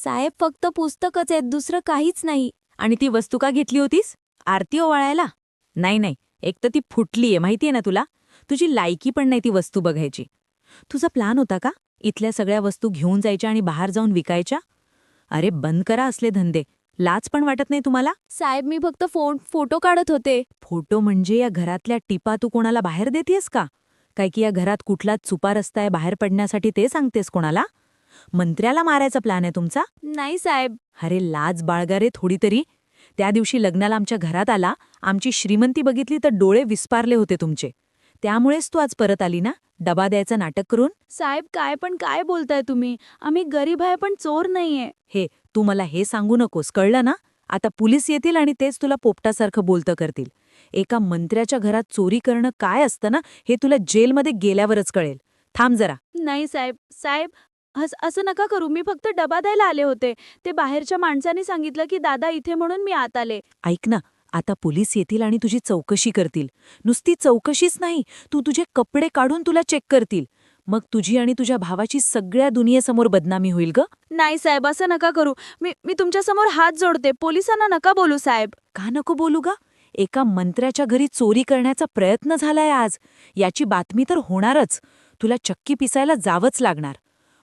साहेब, फक्त पुस्तकच आहेत, दुसरं काहीच नाही. आणि ती वस्तू का घेतली होतीस? आरती ओवाळायला? नाही नाही, एक तर ती फुटलीये माहितीये ना तुला. तुझी लायकी पण नाही ती वस्तू बघायची. तुझा प्लान होता का इथल्या सगळ्या वस्तू घेऊन जायच्या आणि बाहेर जाऊन विकायच्या? अरे बंद करा असले धंदे. लाज पण वाटत नाही तुम्हाला? साहेब, मी फक्त फोटो काढत होते. फोटो म्हणजे या घरातल्या टिपा तू कोणाला बाहेर देतेस का? काय की या घरात कुठलाच चुपा रस्ता आहे बाहेर पडण्यासाठी ते सांगतेस कोणाला? मंत्र्याला मारायचा प्लॅन आहे तुमचा? नाही साहेब. अरे लाज बाळगा रे थोडी तरी. त्या दिवशी लग्नाला आमच्या घरात आला, आमची श्रीमंती बघितली तर डोळे विस्पारले होते तुमचे. त्यामुळेच तू आज परत आली ना, डबा द्यायचं नाटक करून? साहेब, काय बोलताय तुम्ही? आम्ही गरीब आहे, पण चोर नाहीये. हे, तू मला हे सांगू नकोस, कळलं ना? आता पोलीस येतील आणि तेच तुला पोपटासारखं बोलतं करतील. एका मंत्र्याच्या घरात चोरी करणं काय असतं ना, हे तुला जेलमध्ये गेल्यावरच कळेल. थांब जरा. नाही साहेब. साहेब, असं नका करू. मी फक्त डबा द्यायला आले होते. ते बाहेरच्या माणसाने सांगितलं की दादा इथे म्हणून मी आत आले. ऐक ना, आता पोलीस येतील आणि तुझी चौकशी करतील. नुसती चौकशीच नाही, तू तुझे कपडे काढून तुला चेक करतील. मग तुझी आणि तुझ्या भावाची सगळ्या दुनियेसमोर बदनामी होईल ग. नाही साहेब, असं नका करू. मी तुमच्यासमोर हात जोडते. पोलिसांना नका बोलू साहेब. का नको बोलू गा? एका मंत्र्याच्या घरी चोरी करण्याचा प्रयत्न झालाय आज. याची बातमी तर होणारच. तुला चक्की पिसायला जावंच लागणार.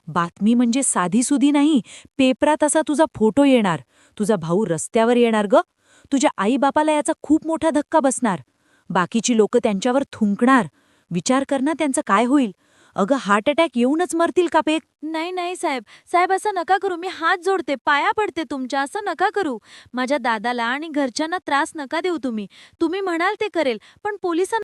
बातमी म्हणजे साधीसुधी नाही, पेपरात असा तुझा फोटो येणार. तुझा भाऊ रस्त्यावर येणार ग. तुझ्या आईबापाला याचा खूप मोठा धक्का बसणार. बाकीची लोकं त्यांच्यावर थुंकणार. विचार कर ना त्यांचं काय होईल. अगं हार्ट अटॅक येऊनच मरतील का पेक? नाही साहेब. साहेब, असं नका करू. मी हात जोडते, पाया पडते तुमच्या. असं नका करू. माझ्या दादाला आणि घरच्यांना त्रास नका देऊ तुम्ही. तुम्ही म्हणाल ते करेल, पण पोलिसांना